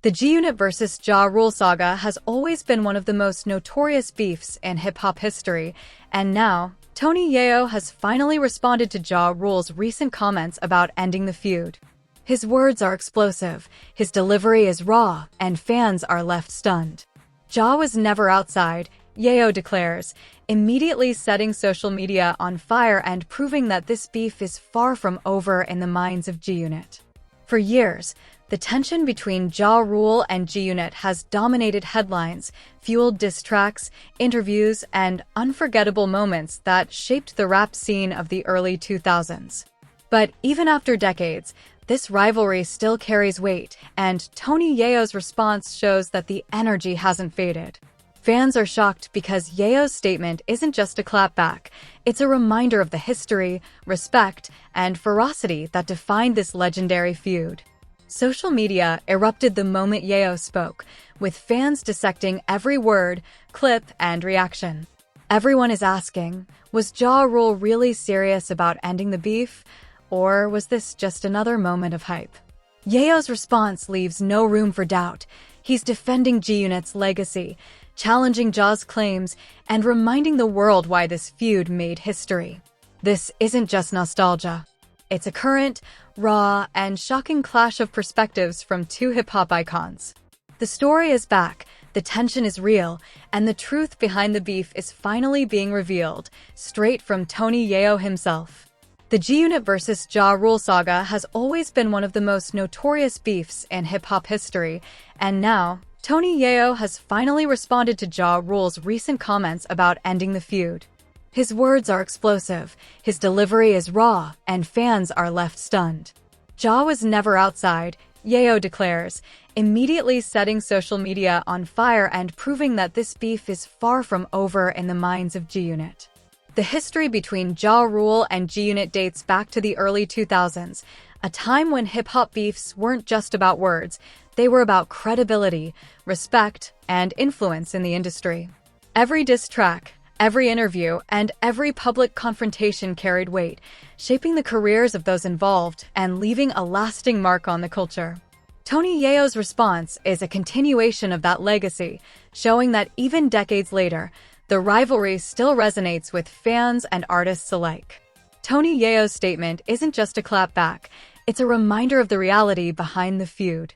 The G-Unit vs. Ja Rule saga has always been one of the most notorious beefs in hip-hop history, and now, Tony Yayo has finally responded to Ja Rule's recent comments about ending the feud. His words are explosive, his delivery is raw, and fans are left stunned. Ja was never outside, Yayo declares, immediately setting social media on fire and proving that this beef is far from over in the minds of G-Unit. For years, the tension between Ja Rule and G-Unit has dominated headlines, fueled diss tracks, interviews, and unforgettable moments that shaped the rap scene of the early 2000s. But even after decades, this rivalry still carries weight, and Tony Yayo's response shows that the energy hasn't faded. Fans are shocked because Yayo's statement isn't just a clapback, it's a reminder of the history, respect, and ferocity that defined this legendary feud. Social media erupted the moment Yayo spoke, with fans dissecting every word, clip, and reaction. Everyone is asking, was Ja Rule really serious about ending the beef, or was this just another moment of hype? Yayo's response leaves no room for doubt. He's defending G-Unit's legacy, challenging Ja's claims, and reminding the world why this feud made history. This isn't just nostalgia. It's a current, raw, and shocking clash of perspectives from two hip-hop icons. The story is back, the tension is real, and the truth behind the beef is finally being revealed, straight from Tony Yayo himself. The G-Unit vs. Ja Rule saga has always been one of the most notorious beefs in hip-hop history, and now, Tony Yayo has finally responded to Ja Rule's recent comments about ending the feud. His words are explosive, his delivery is raw, and fans are left stunned. Ja was never outside, Yayo declares, immediately setting social media on fire and proving that this beef is far from over in the minds of G-Unit. The history between Ja Rule and G-Unit dates back to the early 2000s, a time when hip-hop beefs weren't just about words, they were about credibility, respect, and influence in the industry. Every diss track, every interview, and every public confrontation carried weight, shaping the careers of those involved and leaving a lasting mark on the culture. Tony Yayo's response is a continuation of that legacy, showing that even decades later, the rivalry still resonates with fans and artists alike. Tony Yayo's statement isn't just a clapback, it's a reminder of the reality behind the feud.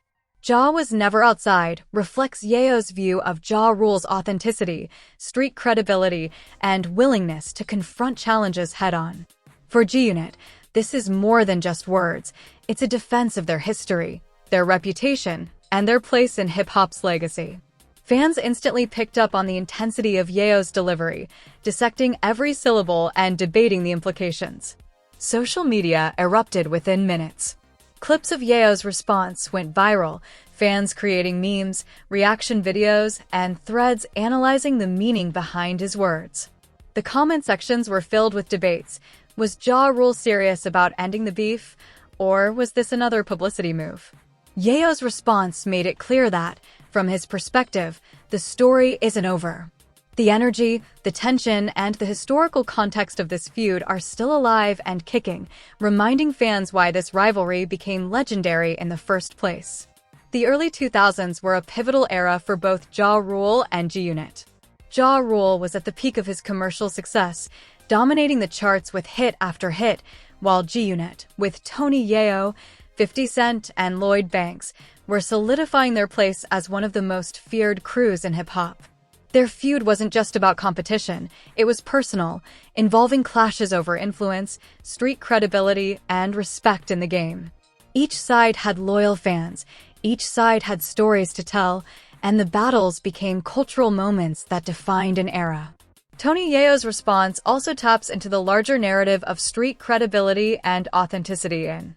Ja was never outside reflects Yayo's view of Ja Rule's authenticity, street credibility, and willingness to confront challenges head-on. For G-Unit, this is more than just words. It's a defense of their history, their reputation, and their place in hip-hop's legacy. Fans instantly picked up on the intensity of Yayo's delivery, dissecting every syllable and debating the implications. Social media erupted within minutes. Clips of Yayo's response went viral, fans creating memes, reaction videos, and threads analyzing the meaning behind his words. The comment sections were filled with debates. Was Ja Rule serious about ending the beef, or was this another publicity move? Yayo's response made it clear that, from his perspective, the story isn't over. The energy, the tension, and the historical context of this feud are still alive and kicking, reminding fans why this rivalry became legendary in the first place. The early 2000s were a pivotal era for both Ja Rule and G-Unit. Ja Rule was at the peak of his commercial success, dominating the charts with hit after hit, while G-Unit, with Tony Yayo, 50 Cent, and Lloyd Banks, were solidifying their place as one of the most feared crews in hip-hop. Their feud wasn't just about competition, it was personal, involving clashes over influence, street credibility, and respect in the game. Each side had loyal fans, each side had stories to tell, and the battles became cultural moments that defined an era. Tony Yayo's response also taps into the larger narrative of street credibility and authenticity in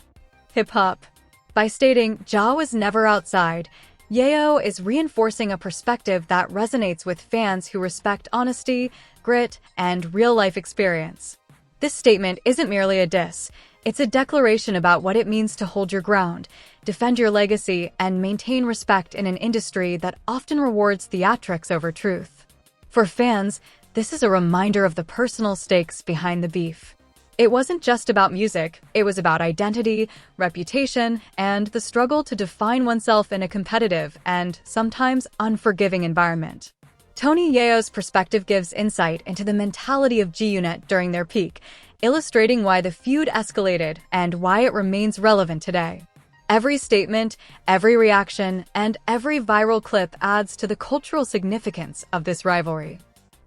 hip-hop. By stating, Ja was never outside, Yayo is reinforcing a perspective that resonates with fans who respect honesty, grit, and real-life experience. This statement isn't merely a diss, it's a declaration about what it means to hold your ground, defend your legacy, and maintain respect in an industry that often rewards theatrics over truth. For fans, this is a reminder of the personal stakes behind the beef. It wasn't just about music, it was about identity, reputation, and the struggle to define oneself in a competitive and sometimes unforgiving environment. Tony Yayo's perspective gives insight into the mentality of G-Unit during their peak, illustrating why the feud escalated and why it remains relevant today. Every statement, every reaction, and every viral clip adds to the cultural significance of this rivalry.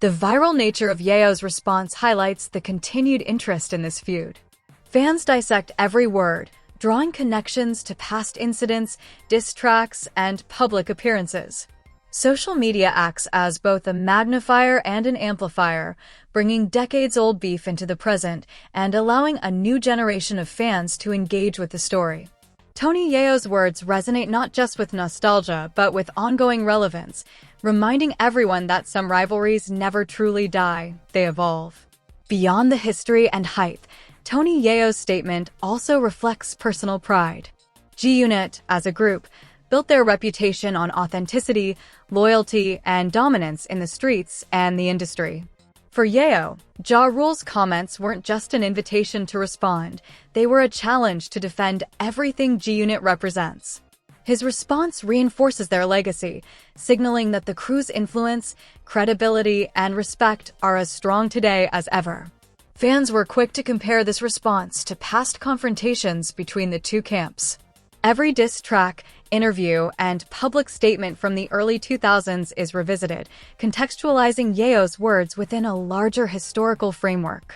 The viral nature of Yayo's response highlights the continued interest in this feud. Fans dissect every word, drawing connections to past incidents, diss tracks, and public appearances. Social media acts as both a magnifier and an amplifier, bringing decades-old beef into the present and allowing a new generation of fans to engage with the story. Tony Yayo's words resonate not just with nostalgia, but with ongoing relevance, reminding everyone that some rivalries never truly die, they evolve. Beyond the history and hype, Tony Yayo's statement also reflects personal pride. G-Unit, as a group, built their reputation on authenticity, loyalty, and dominance in the streets and the industry. For Yayo, Ja Rule's comments weren't just an invitation to respond, they were a challenge to defend everything G-Unit represents. His response reinforces their legacy, signaling that the crew's influence, credibility, and respect are as strong today as ever. Fans were quick to compare this response to past confrontations between the two camps. Every diss track, interview, and public statement from the early 2000s is revisited, contextualizing Yayo's words within a larger historical framework.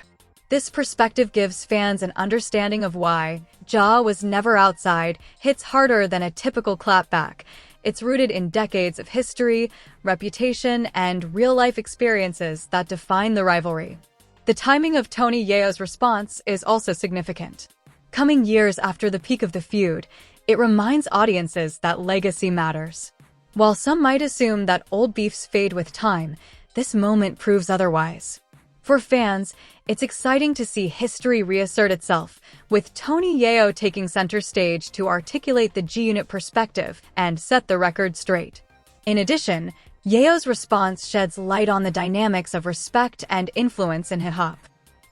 This perspective gives fans an understanding of why Ja was never outside hits harder than a typical clapback. It's rooted in decades of history, reputation, and real-life experiences that define the rivalry. The timing of Tony Yayo's response is also significant. Coming years after the peak of the feud, it reminds audiences that legacy matters. While some might assume that old beefs fade with time, this moment proves otherwise. For fans, it's exciting to see history reassert itself, with Tony Yayo taking center stage to articulate the G-Unit perspective and set the record straight. In addition, Yayo's response sheds light on the dynamics of respect and influence in hip-hop.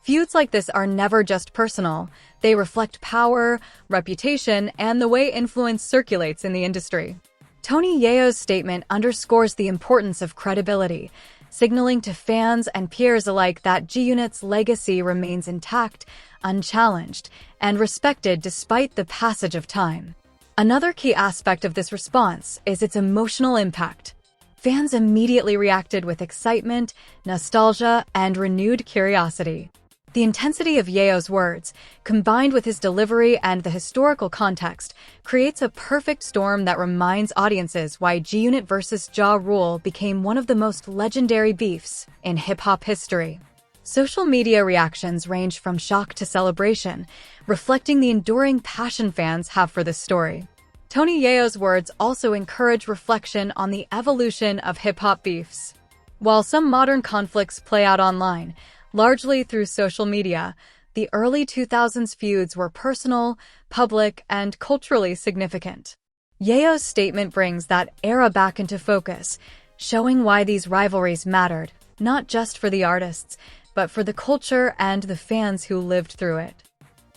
Feuds like this are never just personal, they reflect power, reputation, and the way influence circulates in the industry. Tony Yayo's statement underscores the importance of credibility, signaling to fans and peers alike that G-Unit's legacy remains intact, unchallenged, and respected despite the passage of time. Another key aspect of this response is its emotional impact. Fans immediately reacted with excitement, nostalgia, and renewed curiosity. The intensity of Yayo's words, combined with his delivery and the historical context, creates a perfect storm that reminds audiences why G-Unit vs. Ja Rule became one of the most legendary beefs in hip-hop history. Social media reactions range from shock to celebration, reflecting the enduring passion fans have for this story. Tony Yayo's words also encourage reflection on the evolution of hip-hop beefs. While some modern conflicts play out online, largely through social media, the early 2000s feuds were personal, public, and culturally significant. Yayo's statement brings that era back into focus, showing why these rivalries mattered, not just for the artists, but for the culture and the fans who lived through it.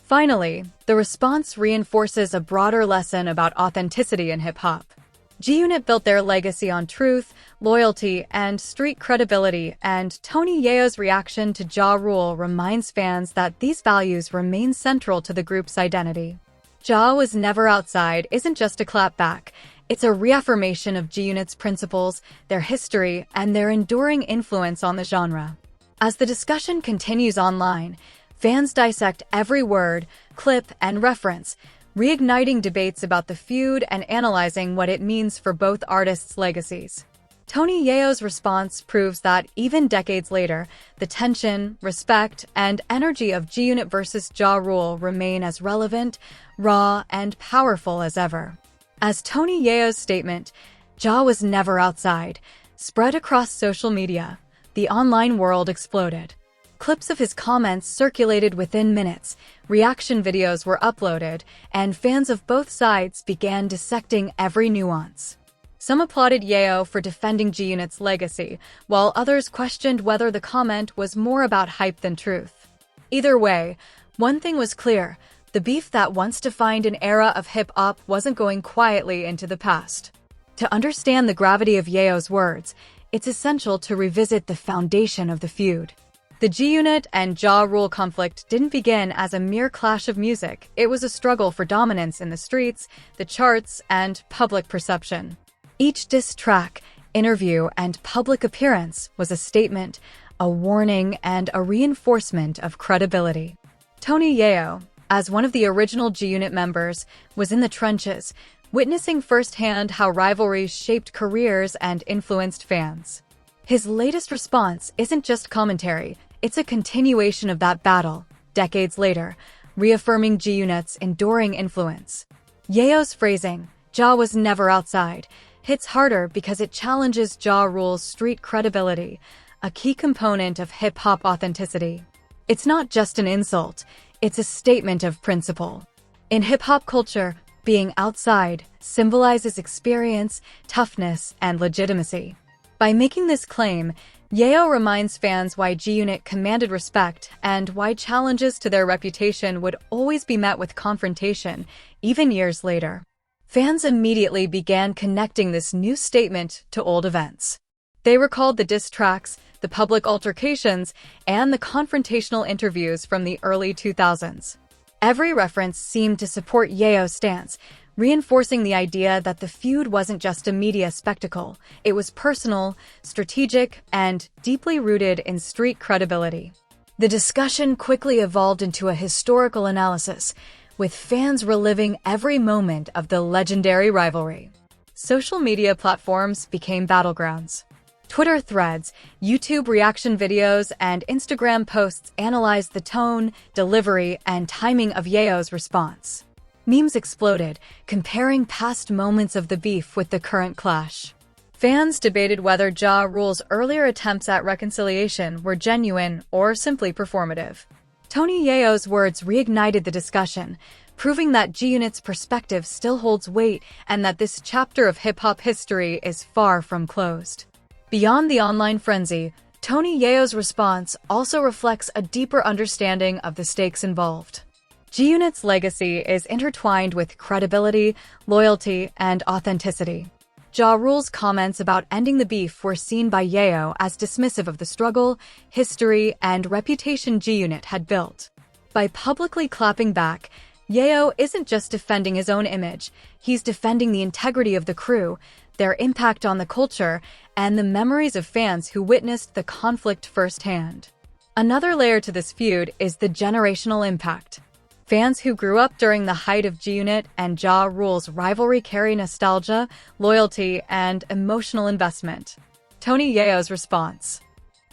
Finally, the response reinforces a broader lesson about authenticity in hip-hop. G-Unit built their legacy on truth, loyalty, and street credibility, and Tony Yayo's reaction to Ja Rule reminds fans that these values remain central to the group's identity. Ja was never outside isn't just a clapback, it's a reaffirmation of G-Unit's principles, their history, and their enduring influence on the genre. As the discussion continues online, fans dissect every word, clip, and reference, reigniting debates about the feud and analyzing what it means for both artists' legacies. Tony Yayo's response proves that even decades later, the tension, respect, and energy of G-Unit vs. Ja Rule remain as relevant, raw, and powerful as ever. As Tony Yayo's statement, "Ja was never outside," spread across social media, the online world exploded. Clips of his comments circulated within minutes, reaction videos were uploaded, and fans of both sides began dissecting every nuance. Some applauded Yayo for defending G-Unit's legacy, while others questioned whether the comment was more about hype than truth. Either way, One thing was clear: the beef that once defined an era of hip-hop wasn't going quietly into the past. To understand the gravity of Yayo's words, it's essential to revisit the foundation of the feud. The G-Unit and Ja Rule conflict didn't begin as a mere clash of music. It was a struggle for dominance in the streets, the charts, and public perception. Each diss track, interview, and public appearance was a statement, a warning, and a reinforcement of credibility. Tony Yayo, as one of the original G-Unit members, was in the trenches, witnessing firsthand how rivalries shaped careers and influenced fans. His latest response isn't just commentary, it's a continuation of that battle, decades later, reaffirming G-Unit's enduring influence. Yayo's phrasing, "Ja was never outside," hits harder because it challenges Ja Rule's street credibility, a key component of hip-hop authenticity. It's not just an insult, it's a statement of principle. In hip-hop culture, being outside symbolizes experience, toughness, and legitimacy. By making this claim, Yayo reminds fans why G-Unit commanded respect and why challenges to their reputation would always be met with confrontation, even years later. Fans immediately began connecting this new statement to old events. They recalled the diss tracks, the public altercations, and the confrontational interviews from the early 2000s. Every reference seemed to support Yayo's stance, reinforcing the idea that the feud wasn't just a media spectacle. It was personal, strategic, and deeply rooted in street credibility. The discussion quickly evolved into a historical analysis, with fans reliving every moment of the legendary rivalry. Social media platforms became battlegrounds. Twitter threads, YouTube reaction videos, and Instagram posts analyzed the tone, delivery, and timing of Yayo's response. Memes exploded, comparing past moments of the beef with the current clash. Fans debated whether Ja Rule's earlier attempts at reconciliation were genuine or simply performative. Tony Yayo's words reignited the discussion, proving that G-Unit's perspective still holds weight and that this chapter of hip-hop history is far from closed. Beyond the online frenzy, Tony Yayo's response also reflects a deeper understanding of the stakes involved. G-Unit's legacy is intertwined with credibility, loyalty, and authenticity. Ja Rule's comments about ending the beef were seen by Yayo as dismissive of the struggle, history, and reputation G-Unit had built. By publicly clapping back, Yayo isn't just defending his own image, he's defending the integrity of the crew, their impact on the culture, and the memories of fans who witnessed the conflict firsthand. Another layer to this feud is the generational impact. Fans who grew up during the height of G-Unit and Ja Rule's rivalry carry nostalgia, loyalty, and emotional investment. Tony Yayo's response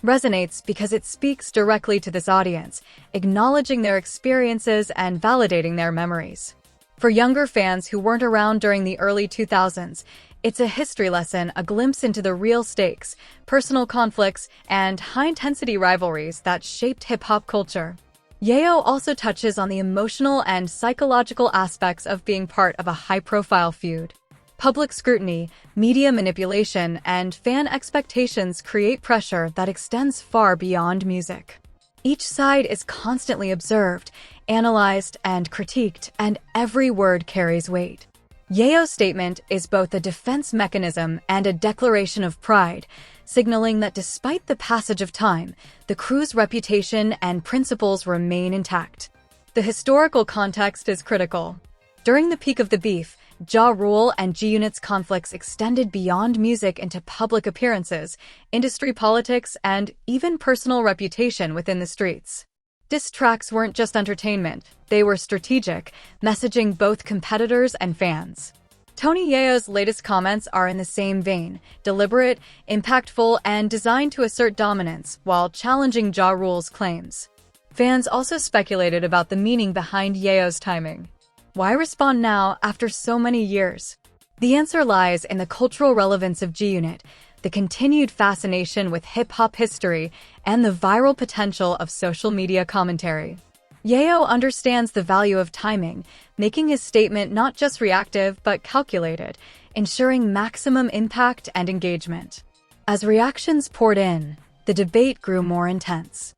resonates because it speaks directly to this audience, acknowledging their experiences and validating their memories. For younger fans who weren't around during the early 2000s, it's a history lesson, a glimpse into the real stakes, personal conflicts, and high-intensity rivalries that shaped hip-hop culture. Yayo also touches on the emotional and psychological aspects of being part of a high-profile feud. Public scrutiny, media manipulation, and fan expectations create pressure that extends far beyond music. Each side is constantly observed, analyzed, and critiqued, and every word carries weight. Yayo's statement is both a defense mechanism and a declaration of pride, signaling that despite the passage of time, the crew's reputation and principles remain intact. The historical context is critical. During the peak of the beef, Ja Rule and G-Unit's conflicts extended beyond music into public appearances, industry politics, and even personal reputation within the streets. Diss tracks weren't just entertainment, they were strategic, messaging both competitors and fans. Tony Yayo's latest comments are in the same vein, deliberate, impactful, and designed to assert dominance while challenging Ja Rule's claims. Fans also speculated about the meaning behind Yayo's timing. Why respond now after so many years? The answer lies in the cultural relevance of G-Unit, the continued fascination with hip-hop history, and the viral potential of social media commentary. Yayo understands the value of timing, making his statement not just reactive but calculated, ensuring maximum impact and engagement. As reactions poured in, the debate grew more intense.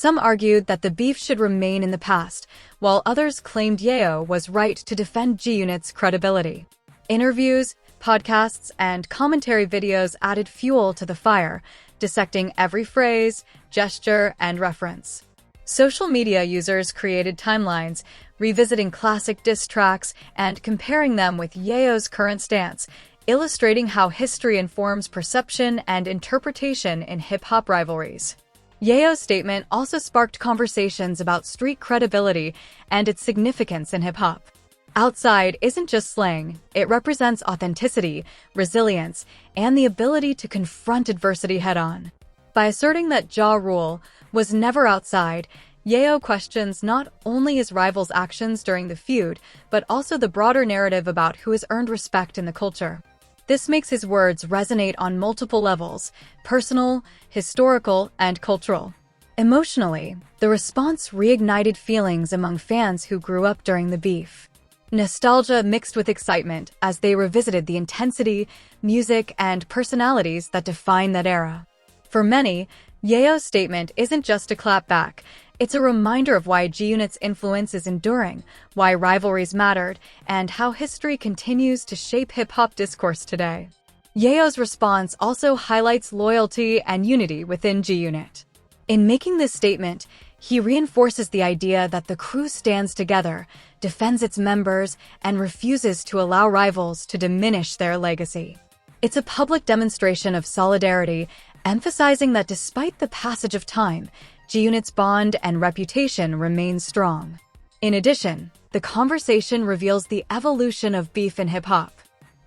Some argued that the beef should remain in the past, while others claimed Yayo was right to defend G-Unit's credibility. Interviews, podcasts, and commentary videos added fuel to the fire, dissecting every phrase, gesture, and reference. Social media users created timelines, revisiting classic diss tracks and comparing them with Yayo's current stance, illustrating how history informs perception and interpretation in hip-hop rivalries. Yayo's statement also sparked conversations about street credibility and its significance in hip-hop. Outside isn't just slang, it represents authenticity, resilience, and the ability to confront adversity head-on. By asserting that Ja Rule was never outside, Yayo questions not only his rival's actions during the feud, but also the broader narrative about who has earned respect in the culture. This makes his words resonate on multiple levels: personal, historical, and cultural. Emotionally, the response reignited feelings among fans who grew up during the beef. Nostalgia mixed with excitement as they revisited the intensity, music, and personalities that define that era. For many, Yayo's statement isn't just a clapback. It's a reminder of why G-Unit's influence is enduring, why rivalries mattered, and how history continues to shape hip-hop discourse today. Yayo's response also highlights loyalty and unity within G-Unit. In making this statement, he reinforces the idea that the crew stands together, defends its members, and refuses to allow rivals to diminish their legacy. It's a public demonstration of solidarity, emphasizing that despite the passage of time, G-Unit's bond and reputation remain strong. In addition, the conversation reveals the evolution of beef in hip-hop.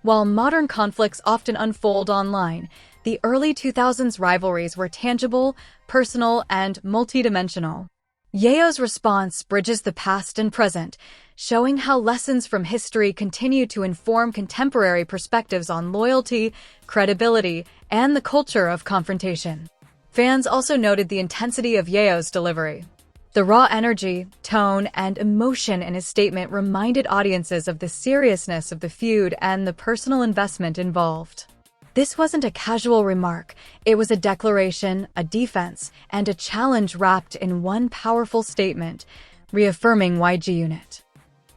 While modern conflicts often unfold online, the early 2000s rivalries were tangible, personal, and multidimensional. Yayo's response bridges the past and present, showing how lessons from history continue to inform contemporary perspectives on loyalty, credibility, and the culture of confrontation. Fans also noted the intensity of Yayo's delivery. The raw energy, tone, and emotion in his statement reminded audiences of the seriousness of the feud and the personal investment involved. This wasn't a casual remark, it was a declaration, a defense, and a challenge wrapped in one powerful statement, reaffirming why G-Unit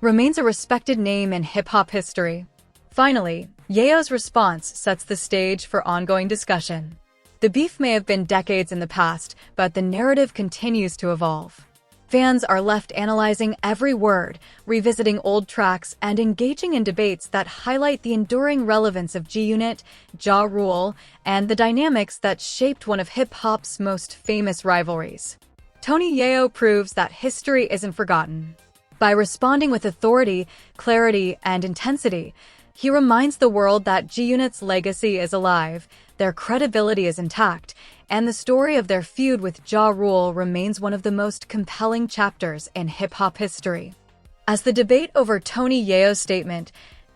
remains a respected name in hip-hop history. Finally, Yayo's response sets the stage for ongoing discussion. The beef may have been decades in the past, but the narrative continues to evolve. Fans are left analyzing every word, revisiting old tracks, and engaging in debates that highlight the enduring relevance of G-Unit, Ja Rule, and the dynamics that shaped one of hip-hop's most famous rivalries. Tony Yayo proves that history isn't forgotten. By responding with authority, clarity, and intensity, he reminds the world that G-Unit's legacy is alive, their credibility is intact, and the story of their feud with Ja Rule remains one of the most compelling chapters in hip-hop history. As the debate over Tony Yayo's statement,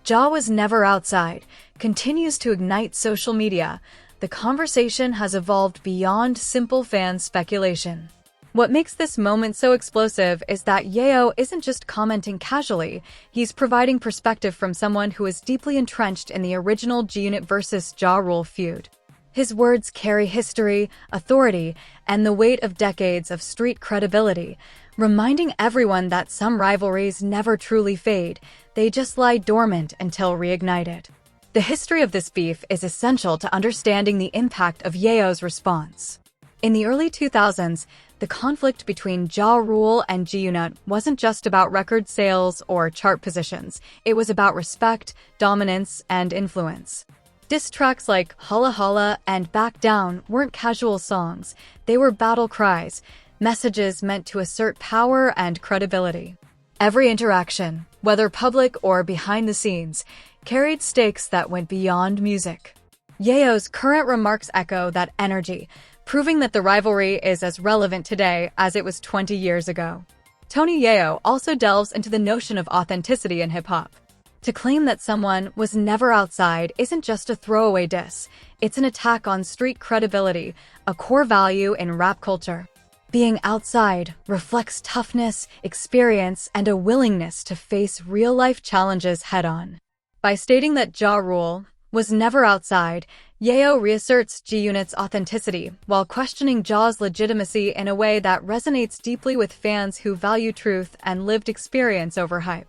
"Ja was never outside," continues to ignite social media, the conversation has evolved beyond simple fan speculation. What makes this moment so explosive is that Yayo isn't just commenting casually, he's providing perspective from someone who is deeply entrenched in the original G-Unit versus Ja Rule feud. His words carry history, authority, and the weight of decades of street credibility, reminding everyone that some rivalries never truly fade, they just lie dormant until reignited. The history of this beef is essential to understanding the impact of Yayo's response. In the early 2000s, the conflict between Ja Rule and G-Unit wasn't just about record sales or chart positions, it was about respect, dominance, and influence. Diss tracks like Holla Holla and Back Down weren't casual songs, they were battle cries, messages meant to assert power and credibility. Every interaction, whether public or behind the scenes, carried stakes that went beyond music. Yayo's current remarks echo that energy, proving that the rivalry is as relevant today as it was 20 years ago. Tony Yayo also delves into the notion of authenticity in hip-hop. To claim that someone was never outside isn't just a throwaway diss, it's an attack on street credibility, a core value in rap culture. Being outside reflects toughness, experience, and a willingness to face real-life challenges head-on. By stating that Ja Rule was never outside, Yayo reasserts G-Unit's authenticity while questioning Jaw's legitimacy in a way that resonates deeply with fans who value truth and lived experience over hype.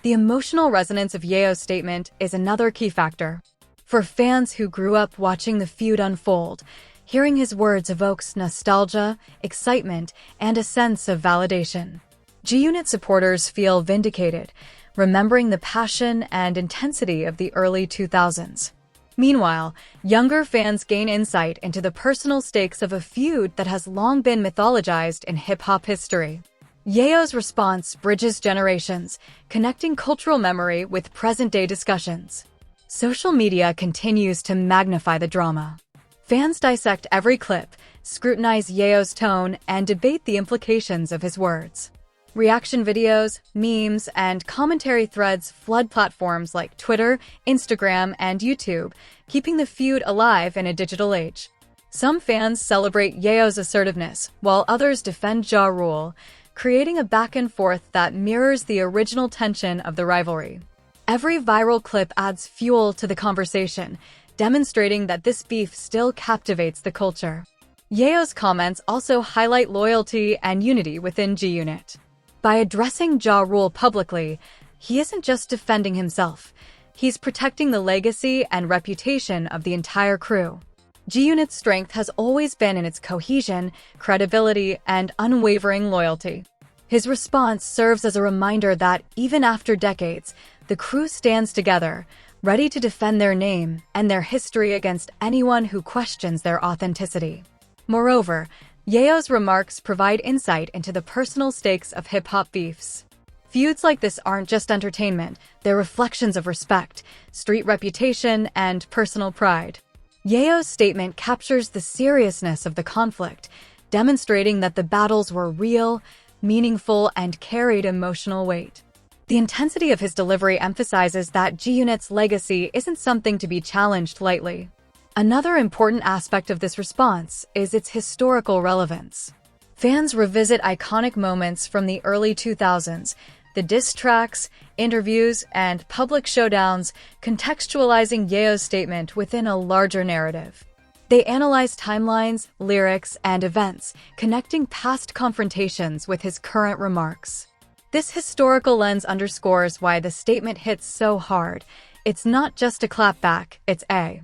The emotional resonance of Yayo's statement is another key factor. For fans who grew up watching the feud unfold, hearing his words evokes nostalgia, excitement, and a sense of validation. G-Unit supporters feel vindicated, remembering the passion and intensity of the early 2000s. Meanwhile, younger fans gain insight into the personal stakes of a feud that has long been mythologized in hip-hop history. Yayo's response bridges generations, connecting cultural memory with present-day discussions. Social media continues to magnify the drama. Fans dissect every clip, scrutinize Yayo's tone, and debate the implications of his words. Reaction videos, memes, and commentary threads flood platforms like Twitter, Instagram, and YouTube, keeping the feud alive in a digital age. Some fans celebrate Yayo's assertiveness, while others defend Ja Rule, creating a back-and-forth that mirrors the original tension of the rivalry. Every viral clip adds fuel to the conversation, demonstrating that this beef still captivates the culture. Yayo's comments also highlight loyalty and unity within G-Unit. By addressing Ja Rule publicly, he isn't just defending himself, he's protecting the legacy and reputation of the entire crew. G-Unit's strength has always been in its cohesion, credibility, and unwavering loyalty. His response serves as a reminder that, even after decades, the crew stands together, ready to defend their name and their history against anyone who questions their authenticity. Moreover, Yayo's remarks provide insight into the personal stakes of hip-hop beefs. Feuds like this aren't just entertainment, they're reflections of respect, street reputation, and personal pride. Yayo's statement captures the seriousness of the conflict, demonstrating that the battles were real, meaningful, and carried emotional weight. The intensity of his delivery emphasizes that G-Unit's legacy isn't something to be challenged lightly. Another important aspect of this response is its historical relevance. Fans revisit iconic moments from the early 2000s, the diss tracks, interviews, and public showdowns, contextualizing Yayo's statement within a larger narrative. They analyze timelines, lyrics, and events, connecting past confrontations with his current remarks. This historical lens underscores why the statement hits so hard. It's not just a clapback, it's a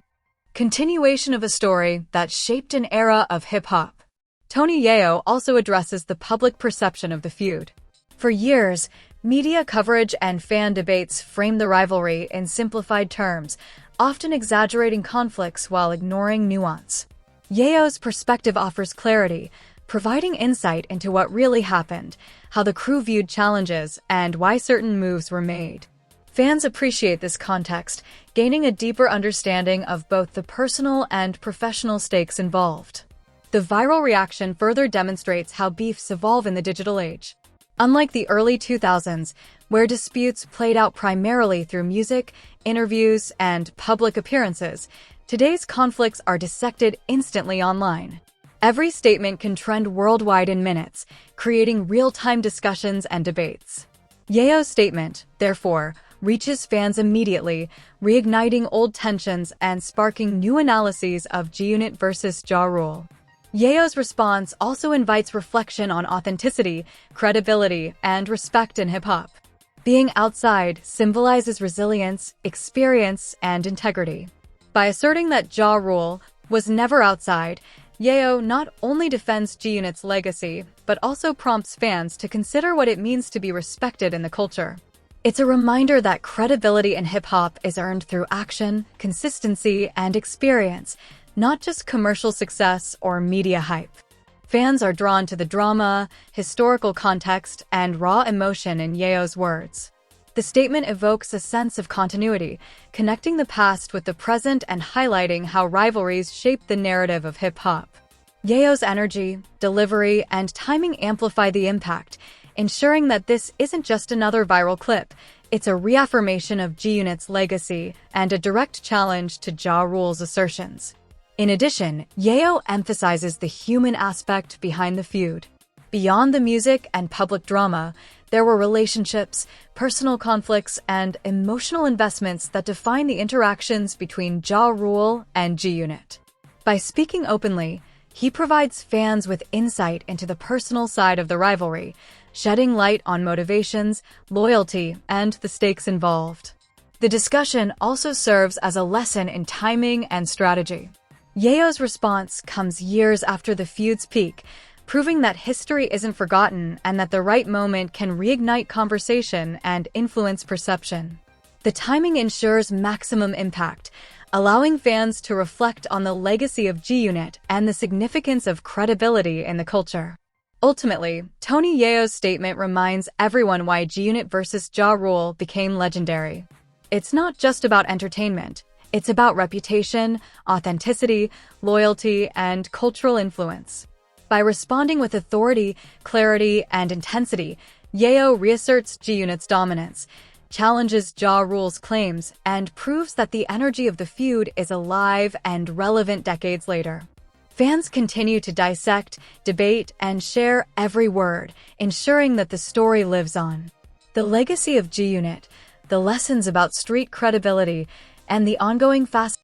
continuation of a story that shaped an era of hip-hop. Tony Yayo also addresses the public perception of the feud. For years, media coverage and fan debates framed the rivalry in simplified terms, often exaggerating conflicts while ignoring nuance. Yayo's perspective offers clarity, providing insight into what really happened, how the crew viewed challenges, and why certain moves were made. Fans appreciate this context, gaining a deeper understanding of both the personal and professional stakes involved. The viral reaction further demonstrates how beefs evolve in the digital age. Unlike the early 2000s, where disputes played out primarily through music, interviews, and public appearances, today's conflicts are dissected instantly online. Every statement can trend worldwide in minutes, creating real-time discussions and debates. Yayo's statement, therefore, reaches fans immediately, reigniting old tensions and sparking new analyses of G-Unit versus Ja Rule. Yayo's response also invites reflection on authenticity, credibility, and respect in hip-hop. Being outside symbolizes resilience, experience, and integrity. By asserting that Ja Rule was never outside, Yayo not only defends G-Unit's legacy, but also prompts fans to consider what it means to be respected in the culture. It's a reminder that credibility in hip-hop is earned through action, consistency, and experience, not just commercial success or media hype. Fans are drawn to the drama, historical context, and raw emotion in Yayo's words. The statement evokes a sense of continuity, connecting the past with the present and highlighting how rivalries shape the narrative of hip-hop. Yayo's energy, delivery, and timing amplify the impact, ensuring that this isn't just another viral clip, it's a reaffirmation of G-Unit's legacy and a direct challenge to Ja Rule's assertions. In addition, Yayo emphasizes the human aspect behind the feud. Beyond the music and public drama, there were relationships, personal conflicts, and emotional investments that define the interactions between Ja Rule and G-Unit. By speaking openly, he provides fans with insight into the personal side of the rivalry, shedding light on motivations, loyalty, and the stakes involved. The discussion also serves as a lesson in timing and strategy. Yayo's response comes years after the feud's peak, proving that history isn't forgotten and that the right moment can reignite conversation and influence perception. The timing ensures maximum impact, allowing fans to reflect on the legacy of G-Unit and the significance of credibility in the culture. Ultimately, Tony Yayo's statement reminds everyone why G-Unit versus Ja Rule became legendary. It's not just about entertainment. It's about reputation, authenticity, loyalty, and cultural influence. By responding with authority, clarity, and intensity, Yayo reasserts G-Unit's dominance, challenges Ja Rule's claims, and proves that the energy of the feud is alive and relevant decades later. Fans continue to dissect, debate, and share every word, ensuring that the story lives on. The legacy of G-Unit, the lessons about street credibility, and the ongoing